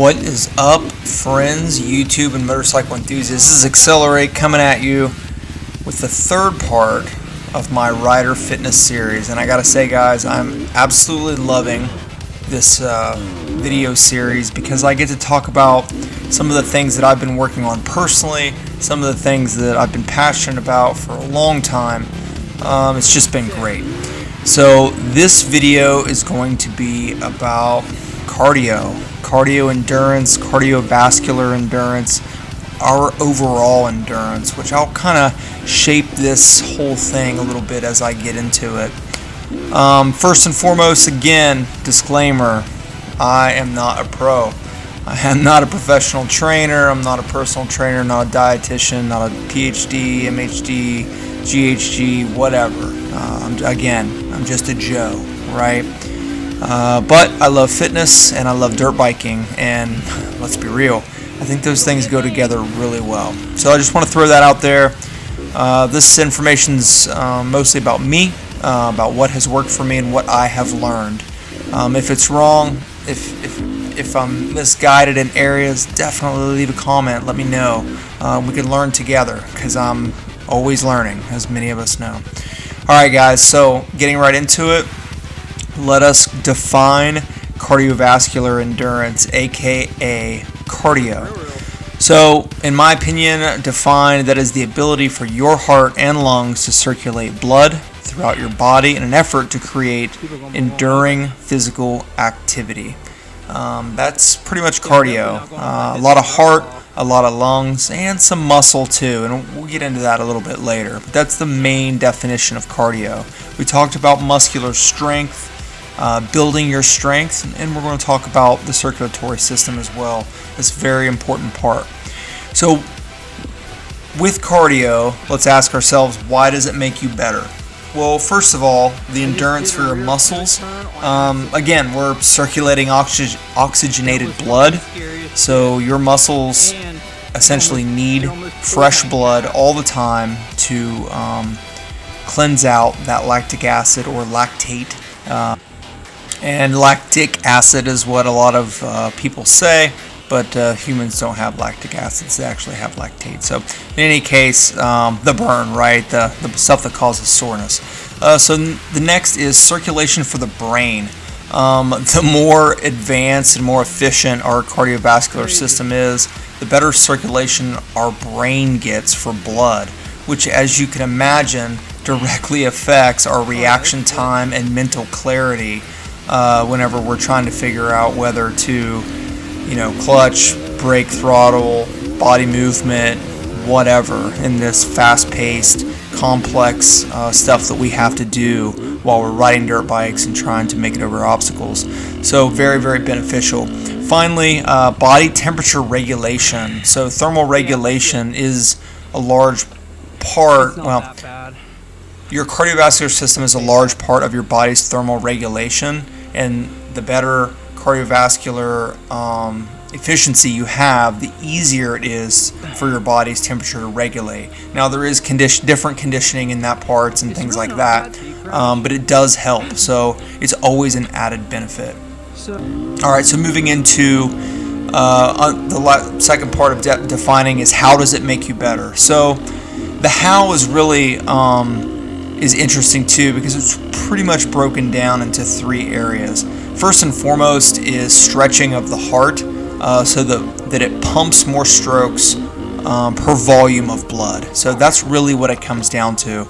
What is up, friends, YouTube and motorcycle enthusiasts? This is Accelerate coming at you with the third part of my rider fitness series. And I gotta say, guys, I'm absolutely loving this video series because I get to talk about some of the things that I've been working on personally, some of the things that I've been passionate about for a long time. It's just been great. So this video is going to be about cardio endurance, cardiovascular endurance, our overall endurance, which I'll kind of shape this whole thing a little bit as I get into it. First and foremost, again, disclaimer, I am not a pro. I am not a professional trainer, I'm not a personal trainer, not a dietitian, not a PhD, MHD, GHG, whatever. I'm just a Joe, right? But I love fitness and I love dirt biking, and let's be real, I think those things go together really well. So I just want to throw that out there. This information's mostly about me, about what has worked for me and what I have learned. If it's wrong, if I'm misguided in areas, definitely leave a comment. Let me know. We can learn together because I'm always learning, as many of us know. Alright guys, so getting right into it, let us define cardiovascular endurance, aka cardio. So, in my opinion, define that as the ability for your heart and lungs to circulate blood throughout your body in an effort to create enduring physical activity. That's pretty much cardio. A lot of heart, a lot of lungs, and some muscle too, and we'll get into that a little bit later. But that's the main definition of cardio. We talked about muscular strength, building your strength, and we're going to talk about the circulatory system as well. It's a very important part. So with cardio, let's ask ourselves, why does it make you better? Well, first of all, the endurance for your muscles. Again, we're circulating oxygenated blood, so your muscles essentially need fresh blood all the time to cleanse out that lactic acid or lactate. And lactic acid is what a lot of people say, but humans don't have lactic acids, they actually have lactate. So in any case, the burn, right, the stuff that causes soreness. So the next is circulation for the brain. The more advanced and more efficient our cardiovascular system is, the better circulation our brain gets for blood, which, as you can imagine, directly affects our reaction time and mental clarity whenever we're trying to figure out whether to, clutch, brake, throttle, body movement, whatever, in this fast-paced, complex stuff that we have to do while we're riding dirt bikes and trying to make it over obstacles. So very, very beneficial. Finally, body temperature regulation. So thermal regulation is a large part, your cardiovascular system is a large part of your body's thermal regulation, and the better cardiovascular efficiency you have, the easier it is for your body's temperature to regulate. Now, there is different conditioning in that parts and things like that, but it does help, so it's always an added benefit. Alright, so moving into the second part of defining is, how does it make you better? So the how is really is interesting too, because it's pretty much broken down into three areas. First and foremost is stretching of the heart, so that it pumps more strokes per volume of blood. So that's really what it comes down to.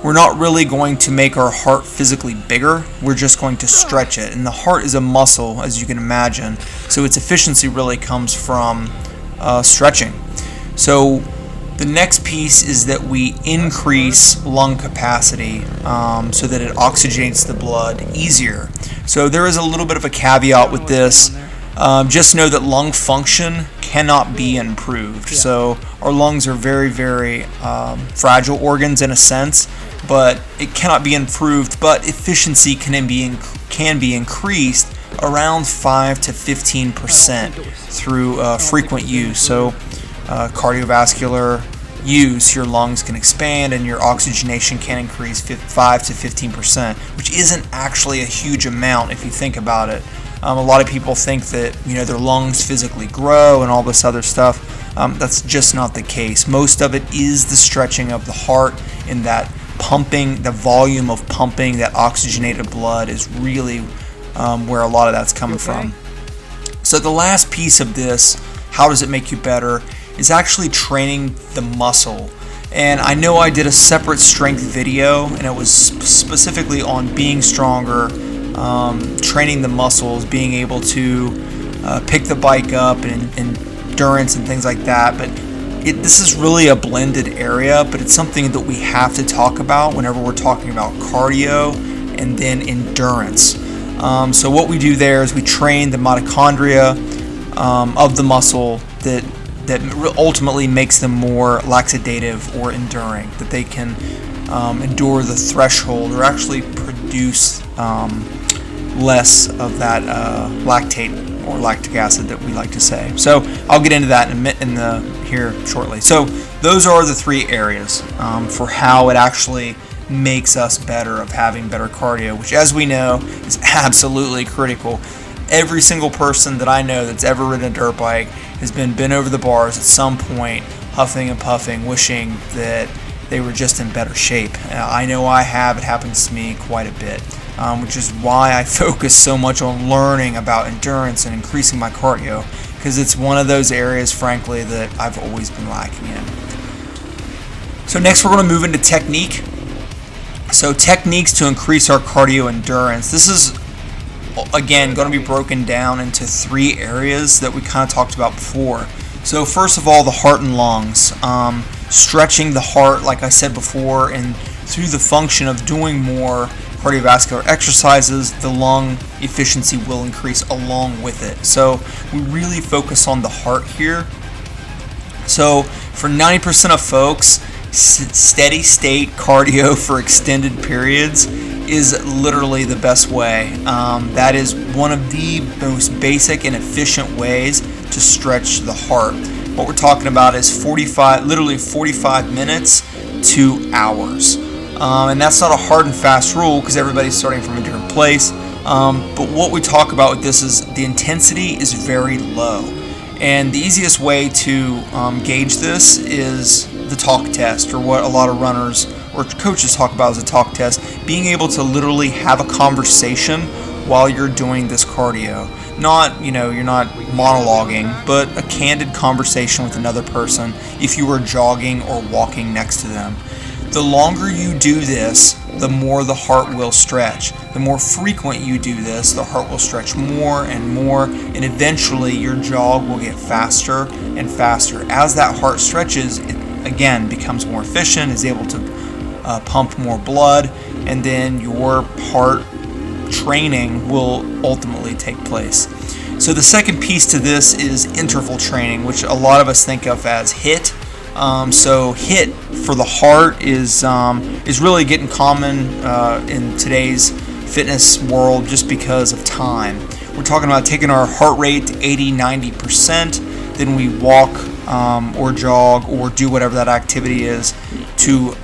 We're not really going to make our heart physically bigger, we're just going to stretch it. And the heart is a muscle, as you can imagine, so its efficiency really comes from stretching. So the next piece is that we increase lung capacity so that it oxygenates the blood easier. So there is a little bit of a caveat with this. Just know that lung function cannot be improved. So our lungs are very, very fragile organs in a sense, but it cannot be improved. But efficiency can be increased around 5 to 15% through frequent use. So cardiovascular use, your lungs can expand and your oxygenation can increase 5 to 15%, which isn't actually a huge amount if you think about it. A lot of people think that their lungs physically grow and all this other stuff. That's just not the case. Most of it is the stretching of the heart, and that pumping, the volume of pumping, that oxygenated blood is really where a lot of that's coming from. So the last piece of this, how does it make you better, is actually training the muscle. And I know I did a separate strength video, and it was specifically on being stronger, training the muscles, being able to pick the bike up, and endurance and things like that. But this is really a blended area, but it's something that we have to talk about whenever we're talking about cardio and then endurance. So what we do there is we train the mitochondria of the muscle that ultimately makes them more laxative or enduring, that they can endure the threshold or actually produce less of that lactate or lactic acid that we like to say. So I'll get into that here shortly. So those are the three areas for how it actually makes us better, of having better cardio, which, as we know, is absolutely critical. Every single person that I know that's ever ridden a dirt bike has been bent over the bars at some point, huffing and puffing, wishing that they were just in better shape. I know I have. It happens to me quite a bit, which is why I focus so much on learning about endurance and increasing my cardio, because it's one of those areas, frankly, that I've always been lacking in. So next we're going to move into technique. So techniques to increase our cardio endurance. This is, again, going to be broken down into three areas that we kind of talked about before. So first of all, the heart and lungs. Stretching the heart, like I said before, and through the function of doing more cardiovascular exercises, the lung efficiency will increase along with it. So we really focus on the heart here. So for 90% of folks, steady state cardio for extended periods is literally the best way. That is one of the most basic and efficient ways to stretch the heart. What we're talking about is literally 45 minutes to hours. And that's not a hard and fast rule, because everybody's starting from a different place. But what we talk about with this is the intensity is very low. And the easiest way to gauge this is the talk test, or what a lot of runners or coaches talk about as a talk test, being able to literally have a conversation while you're doing this cardio. Not, you're not monologuing, but a candid conversation with another person if you were jogging or walking next to them. The longer you do this, the more the heart will stretch. The more frequent you do this, the heart will stretch more and more, and eventually your jog will get faster and faster. As that heart stretches, it again becomes more efficient, is able to pump more blood, and then your heart training will ultimately take place. So the second piece to this is interval training, which a lot of us think of as HIIT. So HIIT for the heart is really getting common in today's fitness world just because of time. We're talking about taking our heart rate to 80-90%, then we walk or jog or do whatever that activity is to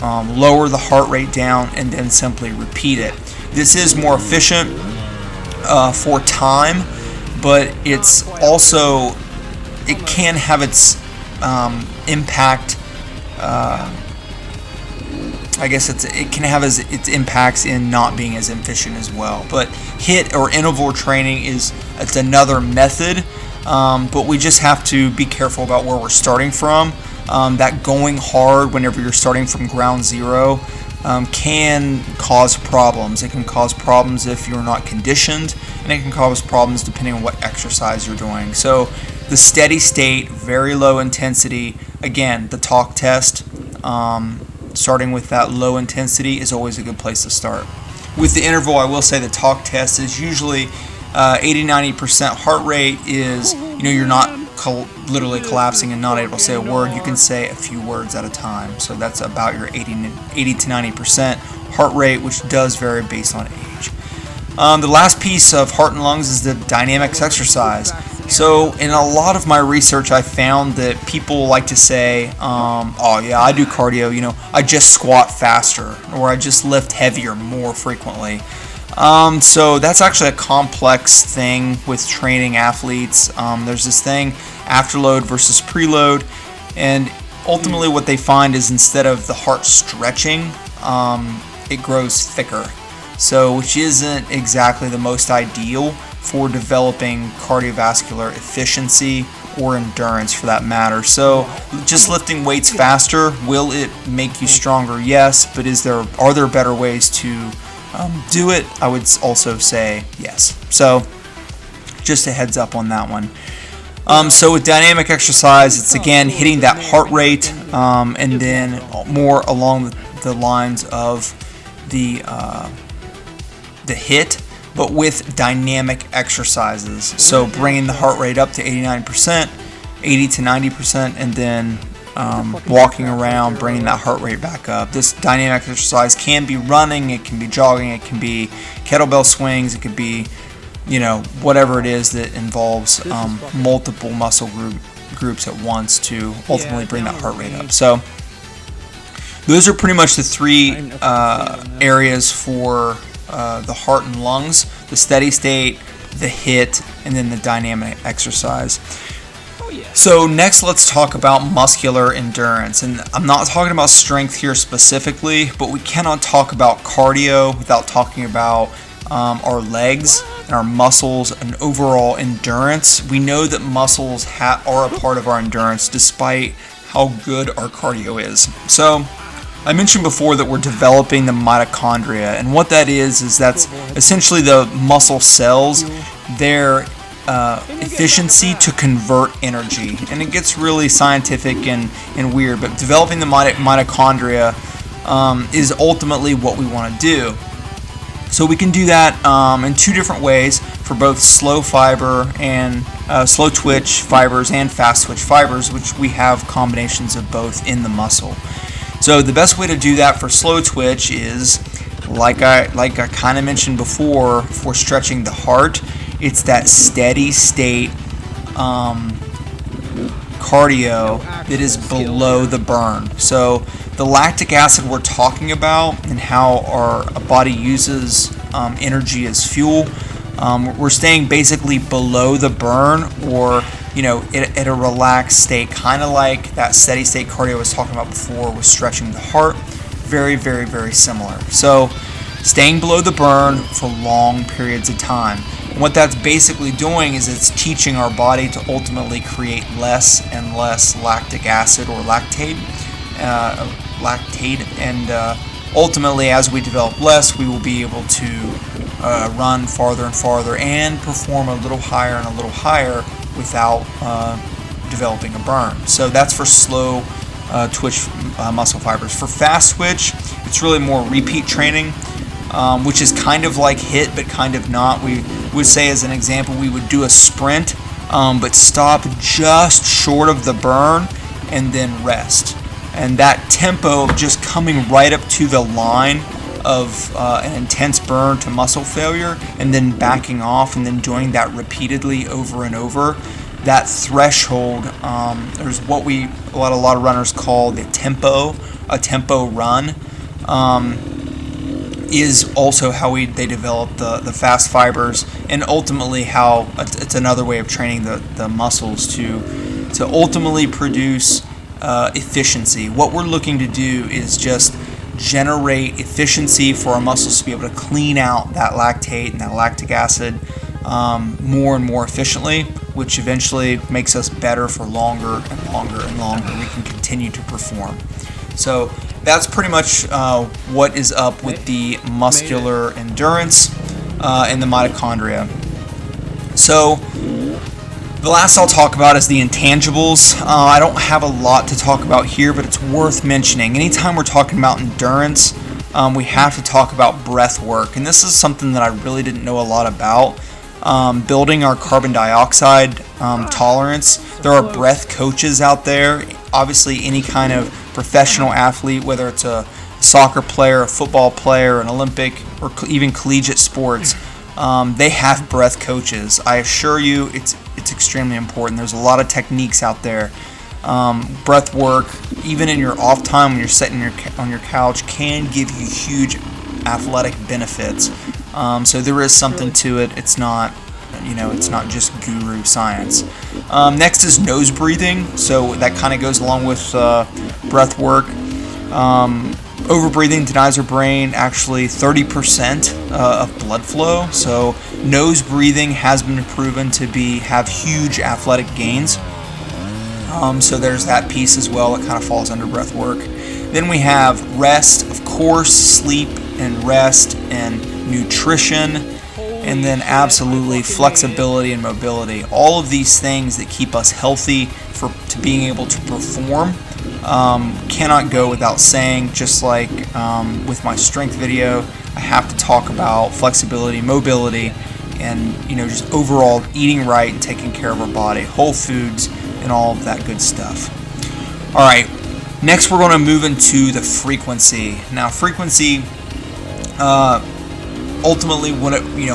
lower the heart rate down and then simply repeat it. This is more efficient for time, but it's also, it can have its impact. I guess it can have its impacts in not being as efficient as well. But HIIT or interval training it's another method, but we just have to be careful about where we're starting from. That going hard whenever you're starting from ground zero can cause problems. It can cause problems if you're not conditioned, and it can cause problems depending on what exercise you're doing. So the steady state, very low intensity, again, the talk test, starting with that low intensity is always a good place to start. With the interval, I will say the talk test is usually 80-90% heart rate is, you're not literally collapsing and not able to say a word. You can say a few words at a time. So that's about your 80 to 90% heart rate, which does vary based on age. The last piece of heart and lungs is the dynamics exercise. So in a lot of my research, I found that people like to say, oh yeah, I do cardio, I just squat faster, or I just lift heavier more frequently. So that's actually a complex thing with training athletes. There's this thing, afterload versus preload, and ultimately what they find is instead of the heart stretching, it grows thicker. So which isn't exactly the most ideal for developing cardiovascular efficiency or endurance for that matter. So just lifting weights faster, will it make you stronger? Yes, but are there better ways to do it? I would also say yes. So just a heads up on that one. So with dynamic exercise, it's again hitting that heart rate, and then more along the lines of the HIIT, but with dynamic exercises. So bringing the heart rate up to 89%, 80 to 90%, and then walking around, bringing that heart rate back up. This dynamic exercise can be running, it can be jogging, it can be kettlebell swings, it could be, whatever it is that involves multiple muscle groups at once to ultimately bring that heart rate up. So those are pretty much the three areas for the heart and lungs: the steady state, the HIIT, and then the dynamic exercise. So next, let's talk about muscular endurance. And I'm not talking about strength here specifically, but we cannot talk about cardio without talking about our legs and our muscles and overall endurance. We know that muscles are a part of our endurance despite how good our cardio is. So I mentioned before that we're developing the mitochondria, and what that is that's essentially the muscle cells, their efficiency to convert energy. And it gets really scientific and weird, but developing the mitochondria is ultimately what we want to do. So we can do that in two different ways for both slow fiber and slow twitch fibers and fast twitch fibers, which we have combinations of both in the muscle. So the best way to do that for slow twitch is, like I kind of mentioned before, for stretching the heart, it's that steady state cardio that is below the burn. So the lactic acid we're talking about and how our body uses energy as fuel, we're staying basically below the burn, or at a relaxed state, kind of like that steady state cardio I was talking about before with stretching the heart. Very, very, very similar. So staying below the burn for long periods of time. And what that's basically doing is it's teaching our body to ultimately create less and less lactic acid or lactate, and ultimately, as we develop less, we will be able to run farther and farther and perform a little higher and a little higher without developing a burn. So that's for slow twitch muscle fibers. For fast twitch, it's really more repeat training, which is kind of like HIIT, but kind of not. We would say, as an example, we would do a sprint, but stop just short of the burn and then rest. And that tempo of just coming right up to the line of an intense burn to muscle failure and then backing off and then doing that repeatedly over and over, that threshold, there's what a lot of runners call a tempo run, is also how they develop the fast fibers, and ultimately how it's another way of training the muscles to ultimately produce efficiency. What we're looking to do is just generate efficiency for our muscles to be able to clean out that lactate and that lactic acid more and more efficiently, which eventually makes us better for longer and longer and longer. We can continue to perform. So that's pretty much what is up with the muscular endurance and the mitochondria. So the last I'll talk about is the intangibles. I don't have a lot to talk about here, but it's worth mentioning. Anytime we're talking about endurance, we have to talk about breath work. And this is something that I really didn't know a lot about. Building our carbon dioxide tolerance. There are breath coaches out there. Obviously, any kind of professional athlete, whether it's a soccer player, a football player, an Olympic, or even collegiate sports, they have breath coaches. I assure you, it's extremely important. There's a lot of techniques out there. Breath work, even in your off time when you're sitting on your couch, can give you huge athletic benefits. So there is something to it. It's not, it's not just guru science. Next is nose breathing. So that kind of goes along with breath work. Overbreathing denies our brain actually 30% of blood flow. So nose breathing has been proven to have huge athletic gains. So there's that piece as well. It kind of falls under breath work. Then we have rest, of course, sleep and rest and nutrition, and then absolutely flexibility and mobility. All of these things that keep us healthy to being able to perform cannot go without saying. Just like with my strength video, I have to talk about flexibility, mobility, and just overall eating right and taking care of our body, whole foods, and all of that good stuff. All right. Next, we're going to move into the frequency. Now, frequency, ultimately,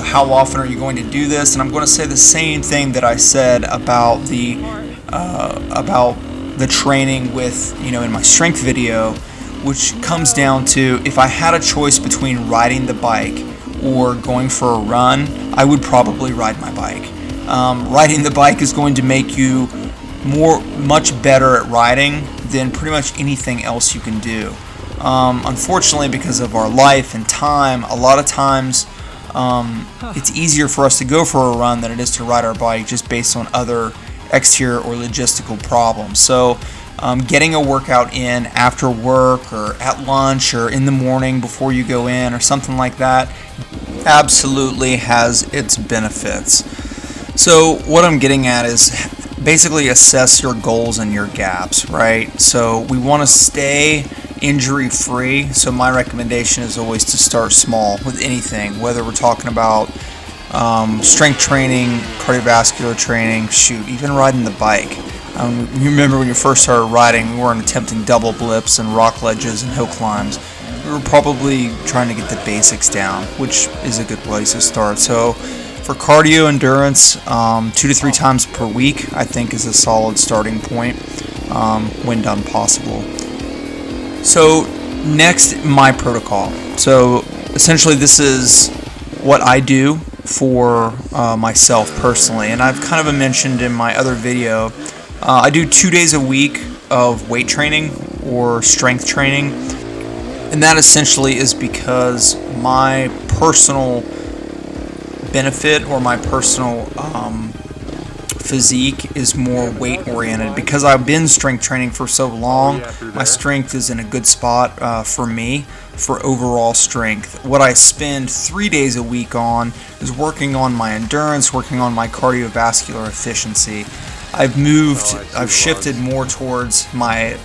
how often are you going to do this? And I'm going to say the same thing that I said about the training with, in my strength video, which comes down to, if I had a choice between riding the bike or going for a run, I would probably ride my bike. Riding the bike is going to make you much better at riding than pretty much anything else you can do. Unfortunately, because of our life and time, a lot of times it's easier for us to go for a run than it is to ride our bike, just based on other exterior or logistical problems. So getting a workout in after work or at lunch or in the morning before you go in or something like that absolutely has its benefits. So what I'm getting at is basically assess your goals and your gaps, right? So we want to stay injury free. So my recommendation is always to start small with anything, whether we're talking about strength training, cardiovascular training, even riding the bike. You remember when you first started riding, we weren't attempting double blips and rock ledges and hill climbs. We were probably trying to get the basics down, which is a good place to start. So for cardio endurance, 2 to 3 times per week, I think, is a solid starting point when done possible. So next, my protocol. So essentially, this is what I do for myself personally, and I've kind of mentioned in my other video. I do 2 days a week of weight training or strength training, and that essentially is because my personal benefit or my personal physique is more weight oriented. Because I've been strength training for so long, my strength is in a good spot for me for overall strength. What I spend 3 days a week on is working on my endurance, working on my cardiovascular efficiency. I've shifted more towards my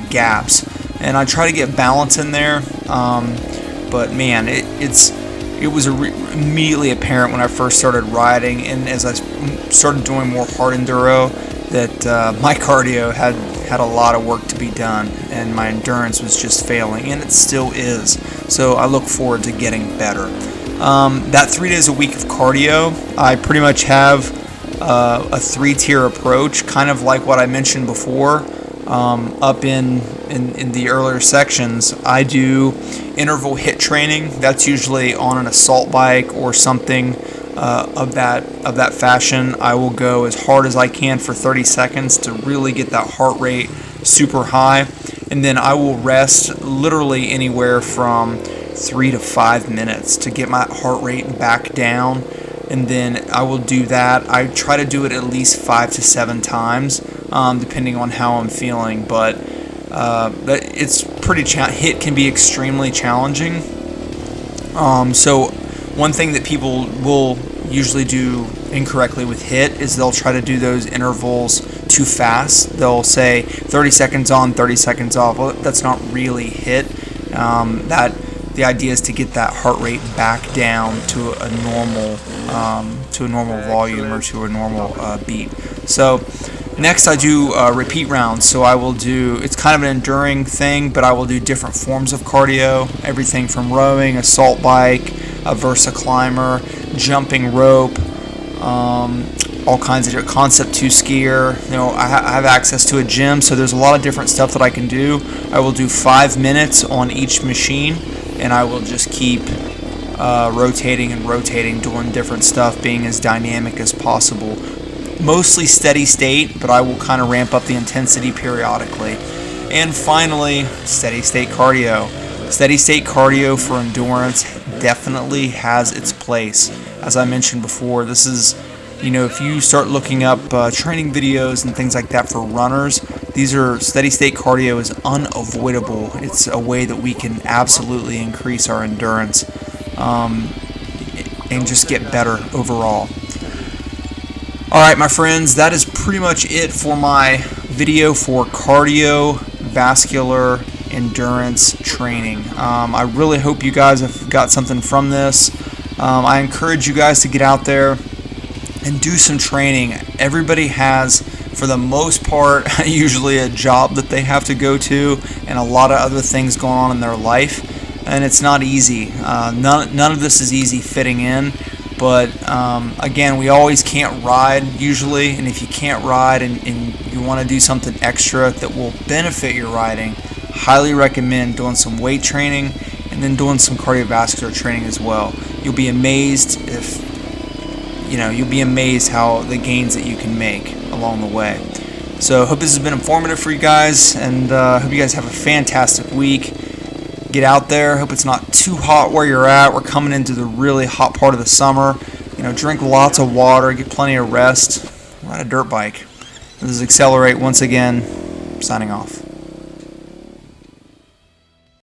gaps, and I try to get balance in there, but man, it was immediately apparent when I first started riding, and as I started doing more hard enduro, that my cardio had a lot of work to be done, and my endurance was just failing, and it still is. So I look forward to getting better. That 3 days a week of cardio, I pretty much have a 3-tier approach, kind of like what I mentioned before. Up in the earlier sections, I do interval HIIT training. That's usually on an assault bike or something of that fashion. I will go as hard as I can for 30 seconds to really get that heart rate super high, and then I will rest literally anywhere from 3 to 5 minutes to get my heart rate back down. And then I will do that. I try to do it at least 5 to 7 times, depending on how I'm feeling. But it's pretty HIIT can be extremely challenging. So one thing that people will usually do incorrectly with HIIT is they'll try to do those intervals too fast. They'll say 30 seconds on, 30 seconds off. Well, that's not really HIIT. The idea is to get that heart rate back down to a normal volume or to a normal beat. So next I do repeat rounds. So I will do, it's kind of an enduring thing, but I will do different forms of cardio, everything from rowing, assault bike, a Versa climber, jumping rope, all kinds of Concept 2 skier. I have access to a gym, so there's a lot of different stuff that I can do. I will do 5 minutes on each machine, and I will just keep rotating and rotating, doing different stuff, being as dynamic as possible. Mostly steady state, but I will kind of ramp up the intensity periodically. And finally, steady state cardio. Steady state cardio for endurance definitely has its place. As I mentioned before, this is, if you start looking up training videos and things like that for runners, steady state cardio is unavoidable. It's a way that we can absolutely increase our endurance and just get better overall. Alright, my friends, that is pretty much it for my video for cardiovascular endurance training. I really hope you guys have got something from this. I encourage you guys to get out there and do some training. Everybody has, for the most part, usually a job that they have to go to and a lot of other things going on in their life, and it's not easy. None of this is easy fitting in, but again, we always can't ride usually, and if you can't ride and you want to do something extra that will benefit your riding, highly recommend doing some weight training and then doing some cardiovascular training as well. You'll be amazed how the gains that you can make along the way. So hope this has been informative for you guys, and hope you guys have a fantastic week. Get out there. Hope it's not too hot where you're at. We're coming into the really hot part of the summer. Drink lots of water, get plenty of rest, ride a dirt bike. This is Accelerate once again, signing off.